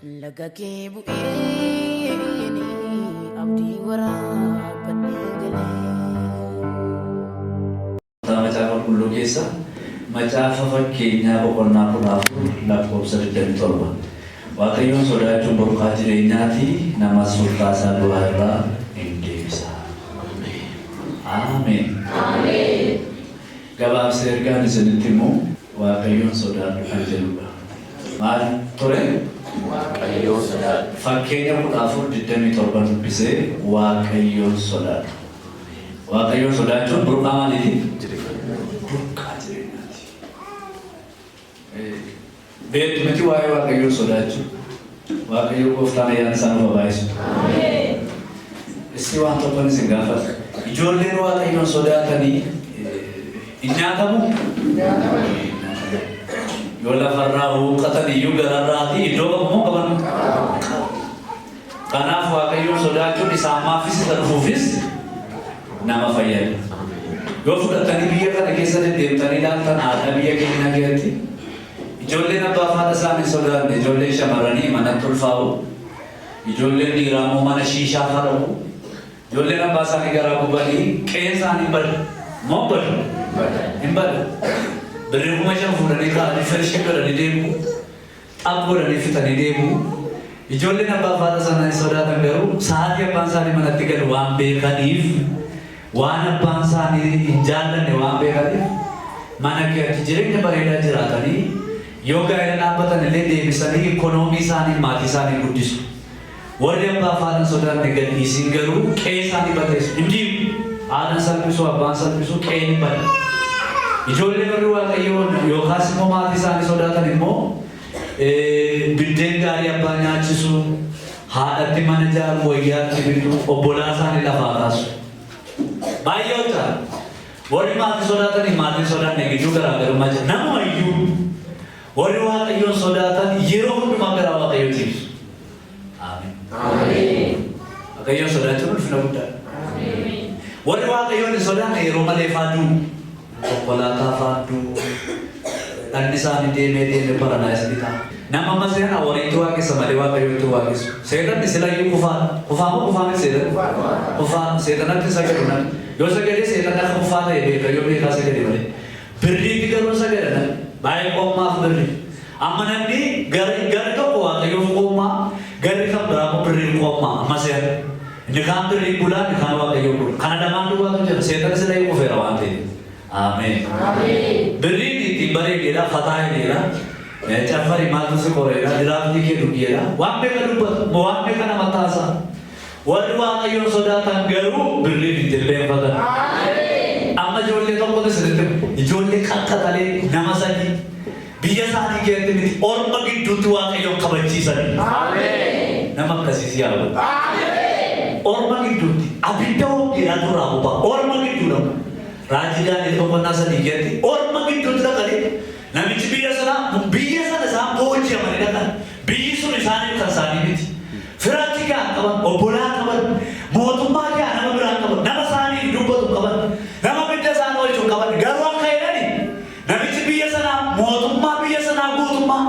Lagakee bu'een abdii waraabadhee galee. Macaafa qulqulluu keessa macaafa fakkeenyaa boqonnaa 14 lakkoofsa 27 Waaqayyoon sodaachuun boqaa jireenyaati namas sultaasaa du'aa irraa hin deebisa. Ameen. Ameen. Gabaabsee ergaan isinitti immoo Waaqayyoon sodaadhu kan jedhudha. Maal ture? Waaqayyoon sodaadhu. Fakkeenya 14:27 dubbisee Waaqayyoon sodaadhu. Waaqayyoon sodaachuun burqaa maaliiti? Burqaa jireenyaati. Beektumti waa'ee Waaqayyoon sodaachuu. Waaqayyo gooftaan ayyaana isaa nuuf baayisu. Ameen. Isti waan tokkoon isin gaafata. Ijoolleen Waaqayyoon sodaatanii hin nyaatamu? Yoo lafarraa huuqqatan iyyuu gararraati iddoo qabamoo qaban. Kanaaf Waaqayyoon sodaachuun isaammaafis isa dhufuufis nama fayyada. Yoo fudhatanii biyya kana keessa deddeemtanii ilaaltan aadaa biyya keenya keessatti ijoolleen abbaa fi haadha isaanii sodaanne ijoolleen shamarranii manatti ulfaa'u, ijoolleen dhiiraa immoo mana shiishaa faramu, ijoolleen abbaa isaanii garaa gubanii qe'ee isaanii bada moo bada hin bada. Birrii kuma shan fuudhanii ka'anii firshii godhanii deemu, xaaf godhanii fitanii deemu. Ijoolleen abbaa fi haadha isaanii sodaatan garuu sa'aatii abbaan isaanii manatti galu waan beekaniif, waan abbaan isaanii hin jaallanne waan beekaniif mana keessatti jireenya bareedaa jiraatanii yoo gaa'ela dhaabbatan illee deebisanii ikoonoomii isaanii maatii isaanii guddisu. Warri abbaa fi haadha sodaanne gadhiisiin garuu qe'ee isaanii bateessu. Inni haadhaan salphisu abbaan salphisu qe'ee ni bada. Ijoollee warri Waaqayyoon yookaas immoo maatii isaanii sodaatan immoo biddeen gaarii abbaa nyaachisu, haadhatti mana ijaaru, wayyaatti bitu, obbolaa isaanii lafaa kaasu. Baay'ee hojjaa. Warri maatii sodaatanii maatii sodaanne gidduu garaagarummaa jira. Nama iyyuu warri Waaqayyoon sodaatan yeroo hundumaa gara Waaqayyootti ibsu. Ameen. Ameen. Waaqayyoon sodaachuun ulfina guddaadha. Ameen. Warri Waaqayyoon hin sodaanne yeroo malee faaduu, konkolaataa faaduu, dhalli isaanii deemee baranaa isni ta'a. Nama maseena walitti waaqessa malee Waaqayyootti waaqessu. Seetanni sila iyyuu kufaadha. Kufaamoo kufaame seetan? Kufaan seetanatti sagadu nan. Yoo sagadee seetan akka kufaa ta'e beeka yoo beekaa sagade malee. Birriitti garuu sagadan baay'ee qoommaaf birri. Amma namni gari tokko Waaqayyoof qoommaa, gari kan biraa birriin qoommaa amma seera. Inni kaan birrii bulaa, inni kaan Waaqayyoo bula. Kana lamaan duwwaatu jira. Seetan sila iyyuu kufeera waan ta'eef. Ameen. Ameen. Birriin ittiin bareedeedha, fataa'ideedha. Caffari maaltu si qoreedha, diraaftii kee dhuggeedha. Waan beeka dubbatu, waan beeka nama taasa. Warri Waaqayyoon sodaatan garuu birriin itti ilbeeffatan. Amma ijoollee tokkotu sirriitti ijoollee qaqqaxalee nama sadii biyya isaanii keessatti miti orma gidduutti Waaqayyoon kabachiisanii. Nama akkasiis yaadu. Orma gidduutti abidda hojjetaa turaa bobbaa orma gidduudha. Raajii Daani'el boqonnaa 3 keessatti orma gidduutti dhaqanii namichi biyya sana isaan booji'amanii dhaqan. Biyyi sun isaanii kan isaanii miti. Firaatti kan qaban, obbolaa qaban, mootummaa kan nama biraa qaban, nama isaanii dubbatu qaban, nama bidda isaanii wajjin qaban. Garuu akka jedhani namichi biyya sanaa mootummaa biyya sanaa guutummaa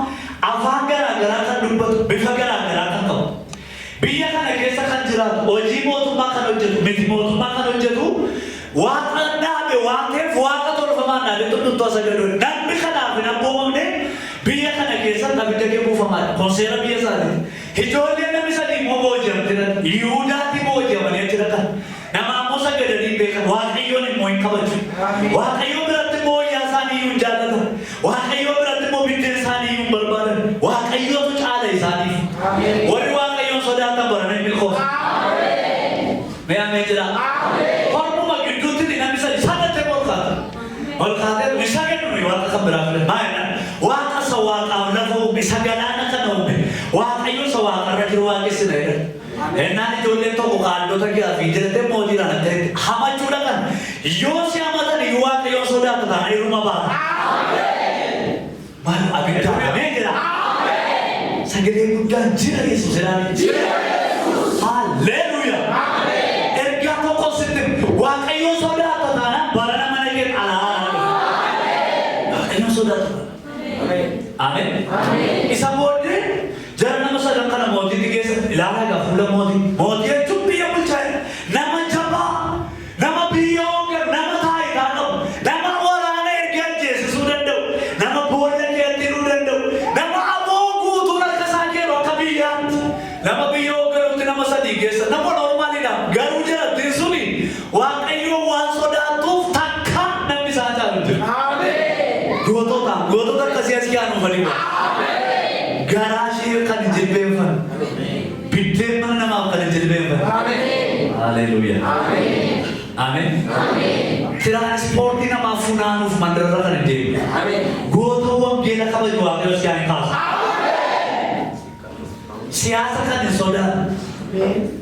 afaan garaagaraa kan dubbatu, bifa garaagaraa kan qabu. Biyya kana keessa kan jiraatu, hojii mootummaa kan hojjetu, miti mootummaa kan hojjetu, waaqa dhaabe waan ta'eef waaqa tolfamaa dhaabe tuttuuttoo sagadoo. Namni kanaaf hin abboomamne biyya kana keessatti abidda kee buufamaadha. Konseera biyya isaaniiti. Ijoolleen namni sadii immoo booji'amtedha. Yihuudaatti booji'amanii achi dhaqan. Nama ammoo sagadanii beekan. Waaqayyoon immoo hin kabaju. Waaqayyoo biratti immoo wayyaa isaanii iyyuu hin jaallatan. Waaqayyoo biratti immoo biddeen isaanii iyyuu hin barbaadan. Waaqayyootu caala isaaniif. Warri Waaqayyoon sodaatan barana hin milkoofa. Mee ameen jedhaa? Hormuma gidduutti namni sadii sadatti ol kaata. Ol kaatee isa kennu waaqa kan biraa fide. Maayidhaan waaqa isa waaqaaf lafa uume isa galaana kana uume. Waaqayyo isa waaqarra jiru waaqessina jedhan. Ennaan ijoolleen tokko kaallota gaafii jedhatee mootiidhaan akka itti hamachuu dhaqan. Yoo si hamatan iyyuu Waaqayyo sodaata ta'an irruma baata. Maal abidda ameen jedha. Sagalee guddaan jira Yesuus jedhanii. Haalleluuyaa. Ergaa tokko sitti Waaqayyo sodaata ta'an barana mana kee alaa. Waaqayyo sodaata. Ameen. Isa booddee jara nama sadan fuula mootii jechuun biyya bulchaa nama jabaa nama biyya hoogganu nama taayitaa qabu nama waraana erga ajjeesisuu danda'u nama boolla keetti hidhuu danda'u nama aboo guutuun harka isaa keeru akka biyyaatti nama biyya hoogganutti nama sadii keessa nama normaalidha garuu jiratti suni waaqayyo waan sodaatuuf takka namni isaa caalu jira. Gootota akkasii as yaanu fadhiidha. Garaa ishee kan jilbeenfan. Biddeen mana namaaf kan jilbeenfan. Haleluuyaa. Ameen. Tiraanspoortii namaaf funaanuuf mandarra kan deemu. Goota wangeela kabaju waaqayyo as yaani kaasa. Siyaasa kan hin sodaatu.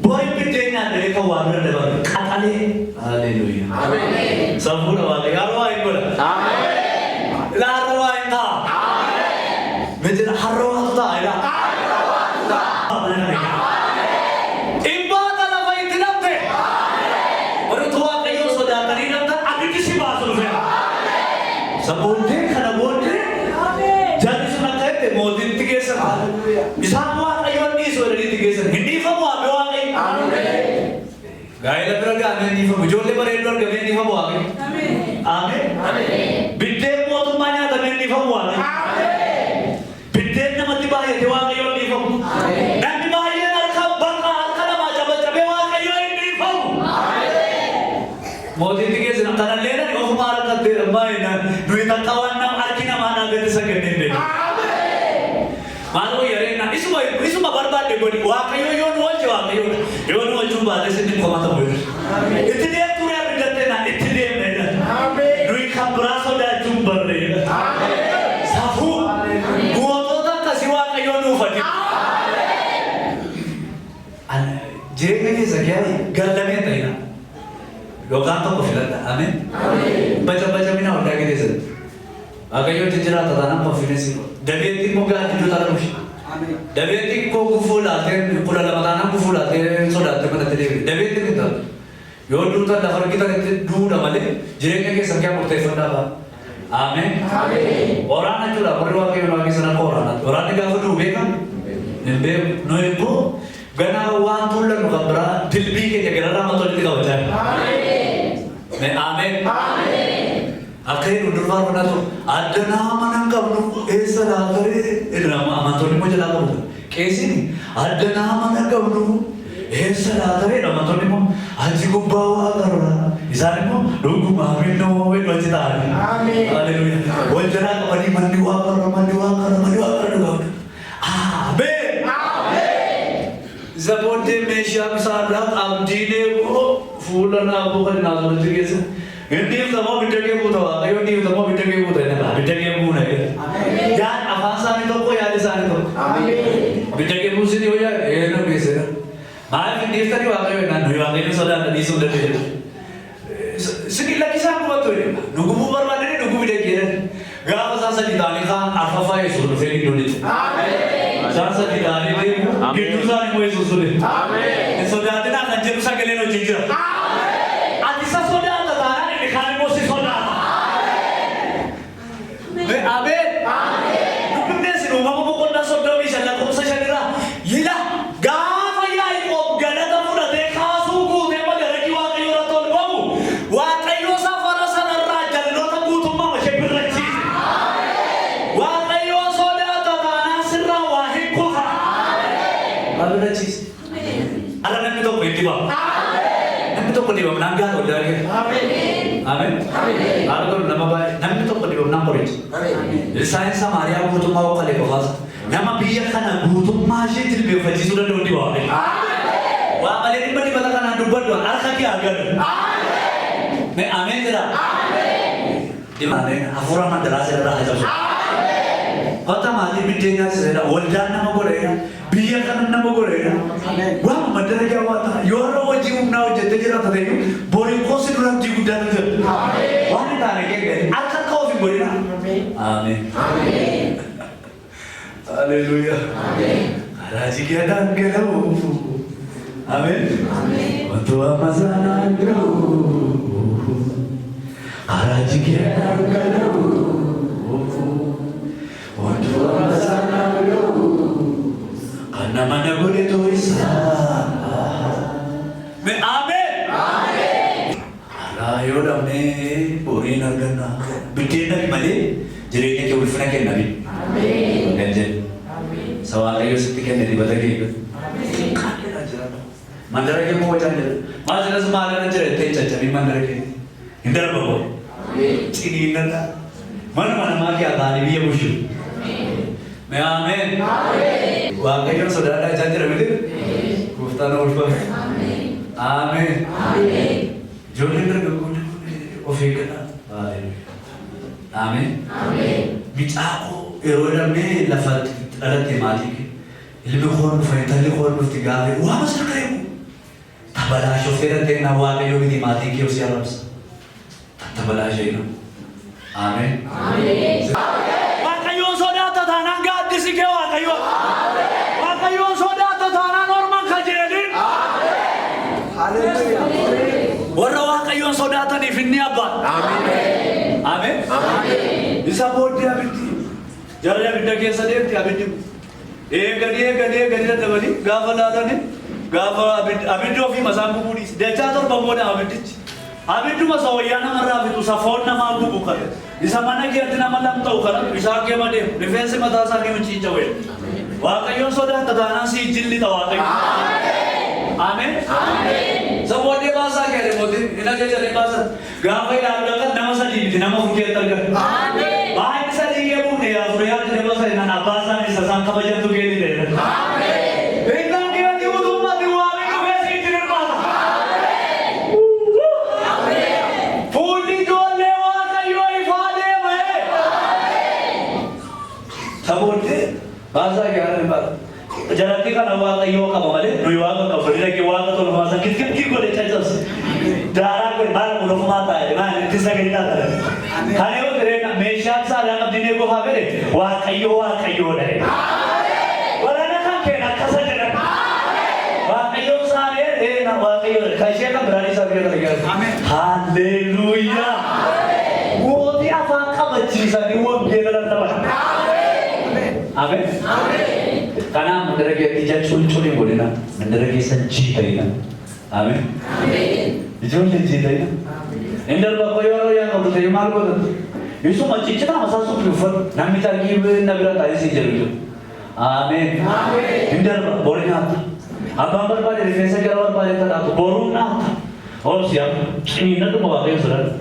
Boy biddeen nyaatanii kan waan bira dabalu. Qaxalee. Haleluuyaa. Safuudha waaqayyo haroo hin godha. La rawaita. Betul harwa ta ila. Ibadah la bayi tidak deh. Orang tua kayu sudah tadi nanti ada di sini basul saya. Sebutnya karena boleh. Jadi sudah kaya modin tiga sen. Bisa muat kayu ni sudah di tiga sen. Hindi kamu apa orang ini? Gaya lepas kan hindi kamu. Jole beredor kami hindi kamu apa? Amin. Bidde motumanya tapi hindi kamu apa? Bidde nama tiba ya dewa kayu hindi kamu. Dan tiba ya arka baka arka nama jaba bewa kayu hindi kamu. Modin tiga sen. Karena lena ni aku marah kata ramai na. Duit kawan nam arki nama na gede segede ni. Malu ya rena. Isu mah barbat deh bodi. Wah kayu yon wal jawa kayu. Yon wal jumpa desi ni kau mata boleh. Itu dia tu yang bidate na. Itu dia beda. Duit kabraso dah jumpa deh. Safu. Gua tu tak kasih wah kayu nu fadi. Jadi ni sekian. Galamnya tak ina. Logan tu confident. Amin. Baca mina udah gitu sih. Akayo jejera tanam confidence. David moga itu tanam musi. David ko kufula te kula la tanam kufula te soda te mana te David itu. Yo dulu tak daftar kita itu dulu dah balik. Jadi ke sekian murte soda ba. Amin. Orang itu lah perlu akayo lagi sana orang. Orang ni gak perlu beka. Nembe noibu. Gana wan tulen kabra dilbi ke jaga ramah tu kita baca. Amin. Akhir udurwar mana tu? Ada nama nangkap nu esa lagare. Itu nama aman tu ni macam apa tu? Kesi ni. Ada nama nangkap nu esa lagare. Nama tu ni mo aji ko bawa karena. Isari mo lugu mamin no we baca tadi. Haleluya. Wajah kapani mandiwa karena. Amin. Zabote mesha misalat abdine ko fulan abu kan nazar tiga. Hindi sama bitage buta. Ayo hindi sama bitage buta. Na bitage bu na. Yan avansa ni to ko yadi sa ni to. Bitage bu sini hoya eno kese. Maaf hindi tadi wakayo na nuwangin sa daan di sudah di. Sige lagi sa ko to. Nugu bu barman ni nugu bitage. Gawa sa ditani ka afafa yesu feli doni. Jasa ditani ni gitu sa ni mo yesu sule. Amen. So dati na kanjeru sa geleno jinjira. Atisa soda ta ni khali mo si soda. Amen. Dukne sinu mama mo konda soda bi shala ko sa shalira. Yila gawa ya iko ganata pura dekha suku de magara ki wa kayo ratol babu. Wa kayo sa farasa na rajal no ta gutum ma shebir rachi. Wa kayo soda ta na sirra wa hikuha. Babu rachi. Ala nami to ko itiba. Nami to ko diba nangga to dari. Amin. Kalau tu nama baik, nama tu kau dibuat nama orang. Jadi saya sama Maria butuh mau kali bahas. Nama biar kan butuh masih jadi biar faji sudah dulu dibawa. Wah kali ini beri katakan adu berdua, arka kia agar. Amin tidak. Di mana? Aku orang madrasah ada aja. Kata mati bidenya saya, wajan nama boleh. Biar kan nama boleh. Wah madrasah jawab. Yoro wajib nak jadi jerat tadi. Boleh kosi dulu di gudang tu. Wanita ni ke? Akan kau fi boleh na? Amin. Haleluya. Raji kita dan kelau. Amin. Untuk apa sana kelau? Raji kita dan kelau. Untuk apa sana kelau? Karena mana boleh tu isa. buddeenna malee jireenya kee ulfina kenna bi. Ganjel. Waaqayyo sitti kenne dibata kee. Mandara kee moo wajaan jira. Maasinas maalana jira itti caccabii mandara kee. Hin darba boo. Ciniinnata. Mana maakii ataanii biyya bushu. Mee ameen. Waaqayyoon sodaadhaa ijaan jira miti. Gooftaan ulfame. Ameen. Ijoolleen dargaggoonni of eeggadhaa. Ameen. Micaaqoo yeroo dhabnee lafa dhalatte maatii kee. Ilmi koon dhufa intalli koon dhufti gaafee waa masa qabu. Tabalaashoo fedhattee na waaqayyoo miti maatii kee osii arrabsa. Tabalaashee na. Ameen. Waaqayyoon sodaata taanaan gaaddisi kee waaqayyoo. Waaqayyoon sodaata taanaan ormaan kan jedhin. Warra waaqayyoon sodaataniif inni abbaa. Ameen. Isa booddee abiddi. Jarri abidda keessa deemti abiddi. Eeganii dadhabanii gaafa laalanii gaafa abiddi ofii masaan gubuudhiis. Dachaa torba booda abiddichi. Abidduma isa wayyaa namarraa fitu isa foon namaa gubu kana. Isa mana keetti nama lamta'u kana bishaan keema deemu. Rifeensi mataa isaanii muciicha wayi. Waaqayyoon sodaata taanaan si jillita waaqayyo. Ameen. Isa booddee baasaa kee mootiin hin ajajanii baasan. Gaafa ilaalu kan nama sadii miti nama furkeetti argatu. Baay'ee sadii kee buufne yaafure yaadu nama sadii nana baasaan isa isaan kabajamtu keetii ta'e. Beekaan keetii utummatti waamee dhufee sitti hirmaata. Fuulli ijoollee waaqayyoo ifaa deema. Isa booddee baasaa kee haala hirmaata. Jalatti kana waaqayyoo qaba malee nuyi waaqa qabu. Fadila kee waaqa tolfaasan kitkii godhe cacabse. Daaraa godhe maal unufumaa taa'e maal itti sagalee taa'e. Kana yoo ta'e meeshaan saalaan abdiinee qofaa fedhe waaqayyoo dhahe. Waraana kan keenya akkasa jedhan. Waaqayyoo saalee waaqayyoo kan ishee kan biraan isaa biyya kana gaafate. Haalleluuyaa. Mootii afaan qabachiisanii wangeela lallaban. Ameen. Kanaaf mandara keetti ija culculi godhina. Mandara keessa jiidhaina. Ameen. Ijoollee jiidhaina. Inni darba yeroo yaa qabu ta'e maal godhatu? Yusuma ciccita masaa suphi uffatu. Namni tarkii na bira taa'ee si jedhu. Ameen. Inni darba boori nyaata. Abbaan barbaade rifeensa gara barbaade taa'atu. Boruun nyaata. Obsi ciniinnatuma waaqayyo sodaatu.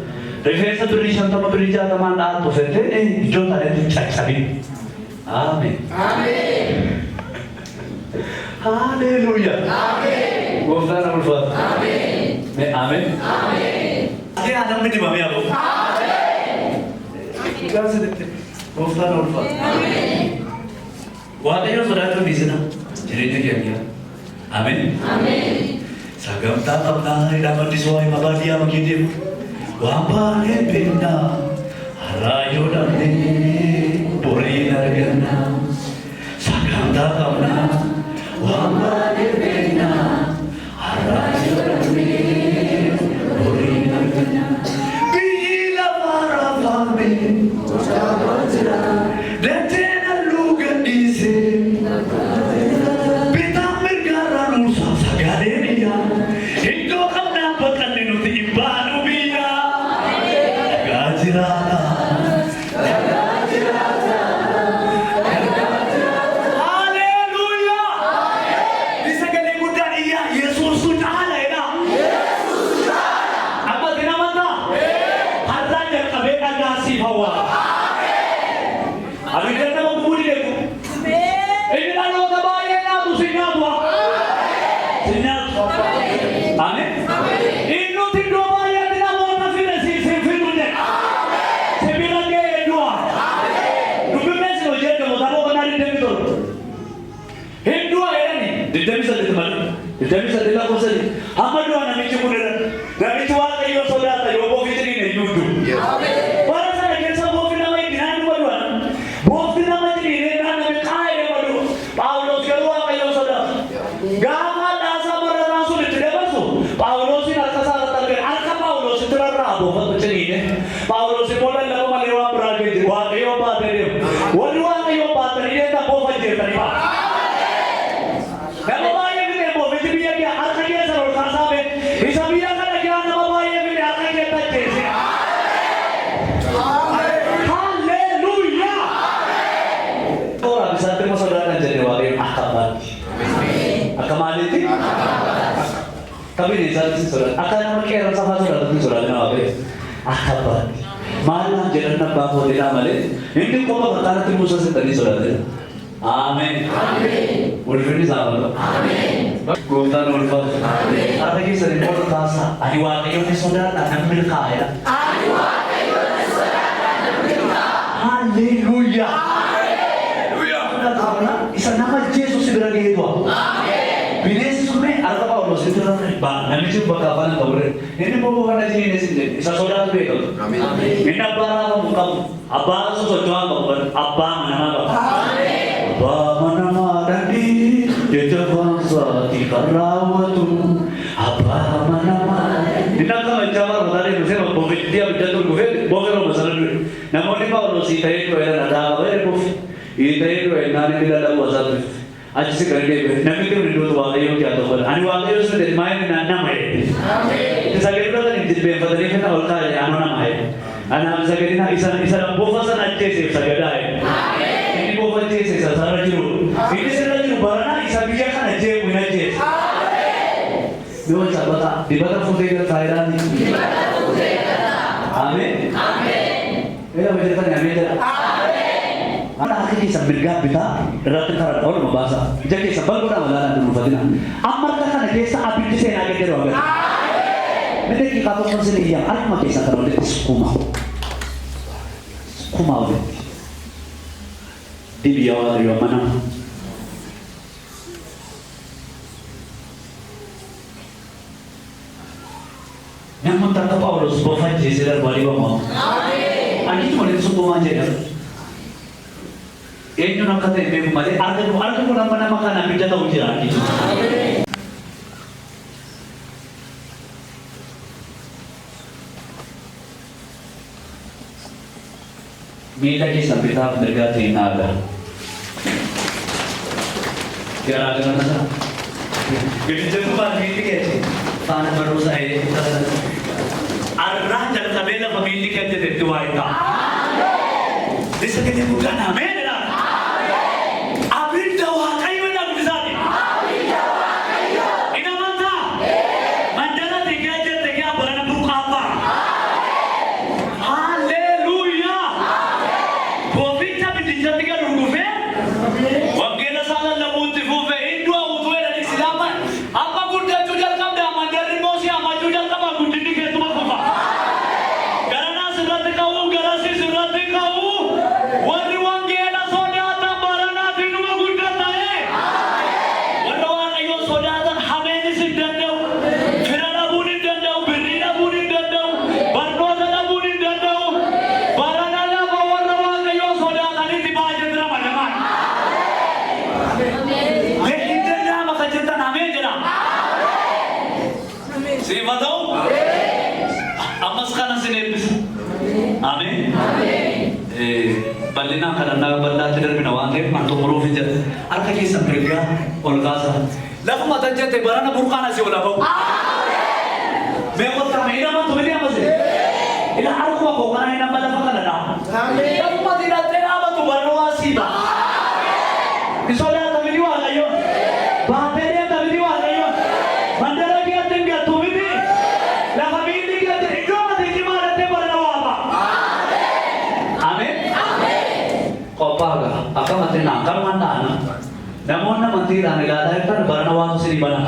Rifeensa birrii 50 birrii 60 dhaatu fettee iddoo taa'etti caccabin. Ameen. Hallelujah. Amen. Gooftaan ulfaatu. Amen. Amen. Amen. Adam miti bami abu. Amen. Gooftaan ulfaatu. Amen. Waaqayyo sodaachuu dhiisina. Jireenya keenya. Amen. Amen. Sagantaa qabnaa hidhaa maddisuu waa'ee baadiyyaa makee deemu. Waan baay'ee beeknaa. Har'aa yoo dhabnee boriin arganna. Sagantaa qabnaa. Wambade pena, arrayo dame, orina pena. Bila para fame, otra batra. Detena luga dice, pita mergara nusa sagadenia. Indo kamna pakan nuti ibanu biya. Gajirata. Jadi saya tidak bisa. Hamadu anak itu kuda. Dan itu apa yang saudara tahu? Bawa fitri ini YouTube. Para saya kerja bawa fitri nama ini nanti bawa. Bawa fitri nama ini nanti kaya bawa. Paulos keluar kayu saudara. Gamal dasar mereka langsung tidak masuk. Paulos ini arka salah tapi arka Paulos itu rabu macam ini. Paulos itu boleh lalu melihat beragam. Wah kayu apa tadi? Wah kayu apa tadi? Dia tak bawa fitri tadi pak. Kalau bayar kita bawa fitri dia arka dia selalu kasar. Bisa biar kan lagi anak bayar kita arka kita cek. Kami ni saat itu surat. Akan nama kira sama surat itu surat nama apa? Apa? Malam jalan nak bawa dia malah. Ini kau berkata tu musuh tadi surat itu. Amin. Amin. Boleh ni sama. Amin. Gota nolpa. Amin. Ada lagi sering orang kasa. Ayuh ayuh ni surat nak ambil kaya. Ayuh ayuh ni surat nak ambil kaya. Haleluya. Haleluya. Kita tahu na. Isa nama Yesus sebagai itu. Amin. Binesis में अर्थ पावलो सिद्धरा ने बा नमिचु बकावन तोरे इने बोबो kana जी ने सिद्धे इसा सोडा पे तो आमीन इना बारा मुकम अब्बा सो जोआ बबर अब्बा मनमा आमीन अब्बा मनमा दंडी यजवांसा तिकरावतु अब्बा मनमा इना का जवाब बतारे मुझे बोविद्या विद्यातु गुहे बोगरो मसलन नमोनी पावलो सीते को एला नदा वे को इते को एनाने दिला दा वजात आज से करके नबी के विरोध वाले क्या तो बोल अनि वाले उसमें दिमाग में नाना है आमीन जैसा कि लोग ने दिल में बदले का होता है आना है अना हम सके ना इसा बोफसन अच्छे से सगदा है आमीन ini बोफचे से सारा जीरो ini से जीरो बरना इसा बिया का नजे मुना जे आमीन दो बता दिबता फुटे का फायदा नहीं दिबता फुटे का आमीन आमीन ये वजह से आमीन Ana akhirnya sambil gabita rata karat orang membahasa. Jadi sebab kita melakukan dulu fadina. Amar kata desa abis desa yang agak terus. Mereka kita pun sendiri yang ada macam kisah terus di kumau. Kumau deh. Di biawal di mana? Namun tak apa Paulus bukan jelas balik bawah. Ani cuma itu semua aja. Ini nak kata memang macam ada pun nama kan ambil jatuh ujian itu. Mila ni sampai tahap berganti naga. Kira ada mana? Jadi jembat mili kece. Tanah baru saya itu. Arah jalan tabela pemili kece tertua itu. Desa kece bukan amin. Balina karena benda tidak menawangke mantu muruh je. Arka kisah mereka olgasa. Lalu mata jete barana burkana si olah bau. Memang kami ina mantu beli apa sih? Ina arku aku karena ina bala fakana dah. Lalu mata ina tren apa tu barana wasiba. Isolah tapi diwar ayo. Bateria tapi diwar ayo. Mandala dia tinggal tu ini. Lalu kami ini kita itu mati di mana te barana waba. Amin. Kopaga, akan mati nakal mandana. Namun na mati rana gada itu barana waktu sini bana.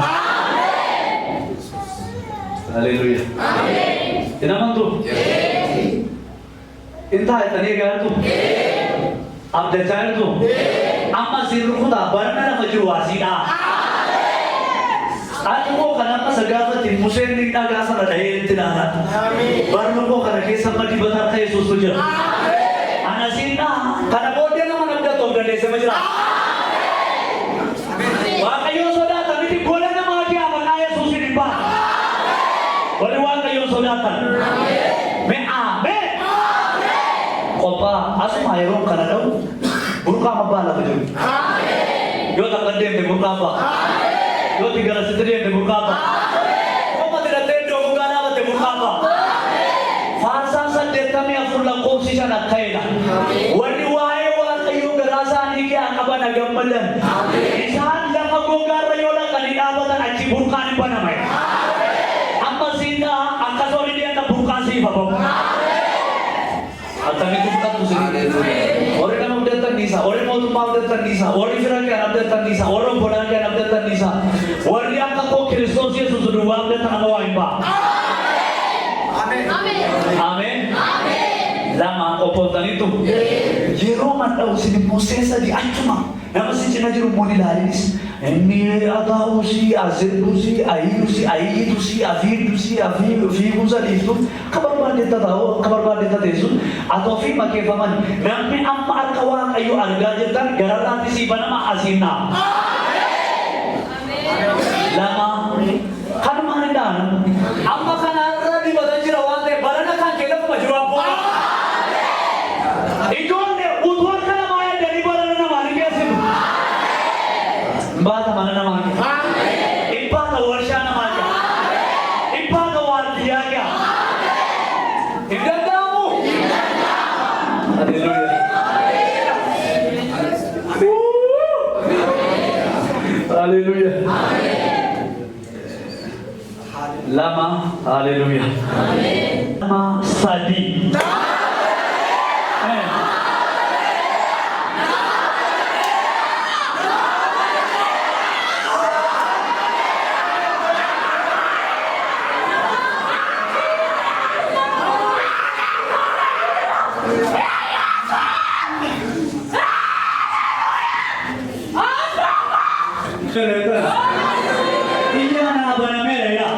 Haleluya. Amin. Kenapa tu? Entah itu ni gaya tu. Ab desa tu. Amma siru kuda barana na majuasi dah. Aku ko kenapa segala tim musim ni tak gasa ada yang tidak. Barana ko kerana kisah mati betar saya susu je. Anasina, karena bodi yang mana kita tahu dan desa macam. Wah kayu soda tapi di bola nama dia apa kaya susi di bawah. Boleh wah kayu soda kan. Me abe. Kopa asu mayro karena tahu. Burka apa lah betul. Yo tak kandeng de burka apa. Yo tiga ratus de burka apa. Kopa tidak tendo bukan apa de burka apa. Fasa saja kami afulah kosi sana kaya. Wani wae wa kayo garasa ni kaya kaban agamalan. Isahan lang ako garayo lang kanina ba tan aci burkan pa naman. sih bapak. Atau itu bukan tuh sih. Orang nama udah ternisa, orang mau tuh mau udah ternisa, orang firman kan udah ternisa, orang bodoh kan udah ternisa. Orang yang kau Kristus Yesus sudah udah tanah wajib. Amin. Lama oportan itu. Jeroman tahu sini proses di acuma. Nama si cina jerom mau dilaris. Ini atau si azir tu si air tu si air tu si afir tu si afir fiu sali itu. Kabar bandita tahu, kabar bandita tesu. Atau fi makai faman. Nampi amma arkawan ayu arga jetan gara nanti si banama asina. Lama. Kan mana dah? Amma kan ada di badan jerawan teh. Barana kan kita pemajurang pun. Itu ane utuan kan namanya dari barana namanya biasa. Bahasa mana namanya? Ipa ka warsha namanya. Ipa ka wardiya kya? Ikan kamu. Haleluya. Haleluya. Lama. Haleluya. Lama sadi. Iya na apa namanya ya?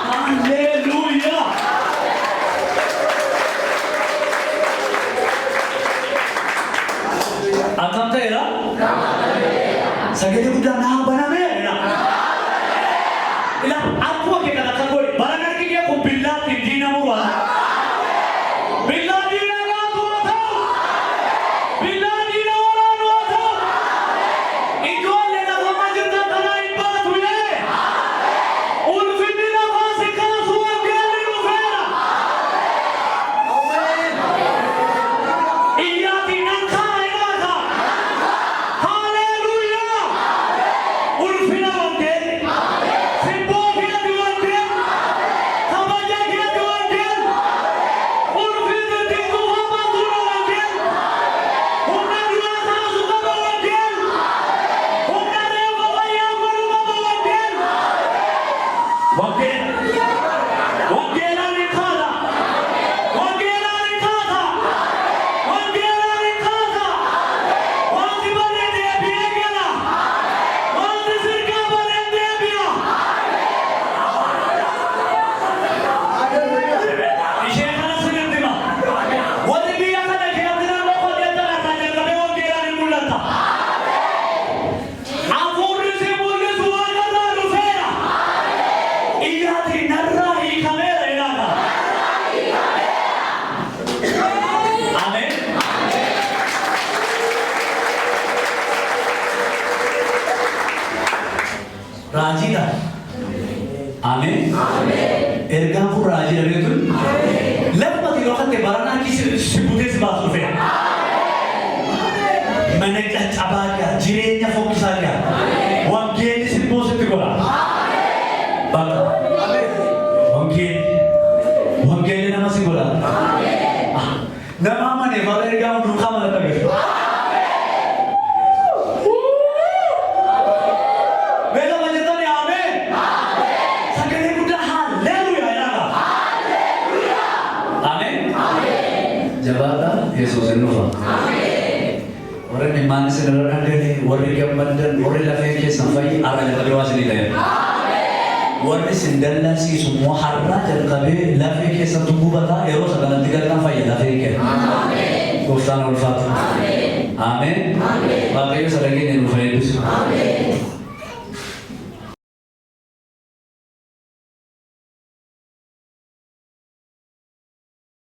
Haleluya. Akan tera? Sakit itu dah na apa namanya ya? Ilah aku akan katakan boleh. Barang lagi dia aku billah tinggi namanya. Billah dia nak tua tahu. Billah dia orang tua tahu. Itu adalah nama majurna tanah ibadah tu ya. Ulfidina fasika suam kali nufera. Iya tinan kaya nada. Haleluya. Ulfina wantel. Simbo kira diwantel. Kabaja kira diwantel. Ulfina tinggu hama dura wantel. Huna dua sana suka wantel. Huna rewa baya baru wantel. Wantel. Wantelan ikada. Wantelan ikada. Wantelan ikada. Wanti bane dia biegela. Wanti sirka bane dia biya. Ishe kana sinirtima. Wanti biya kana kiyatna loko dia tana tanya kabe wantelan mulata. Amurri se mulle suwaga na rufera. Iyati narrahi kamera inaga. Amen. Raji dah. Amen. Erga pun raji dah betul. Lepas itu orang tebaran kisah sebutnya sebab survei. Mana kita cabaga, jirenya fokus aja. Wangkeli sebut itu korang. Bang. Wangkeli nama si korang. Nama mana? Kalau erga pun ruka mana tak betul. Bela macam tu ni, amen. Sakit ni bukan haleluya ya. Amen. Jabatan Yesus Nufa. Orang yang mana sebenarnya ni, orang yang bandar, orang yang lagi sampai arah yang terdewa sini dah. Orang sendalnya si semua harta dan kabe lagi satu bubata eros akan nanti kita sampai lagi ke. Amen. Tuhan ulfat. Amen. Amen. Bapak ibu sedang ini Nufa itu. Amen.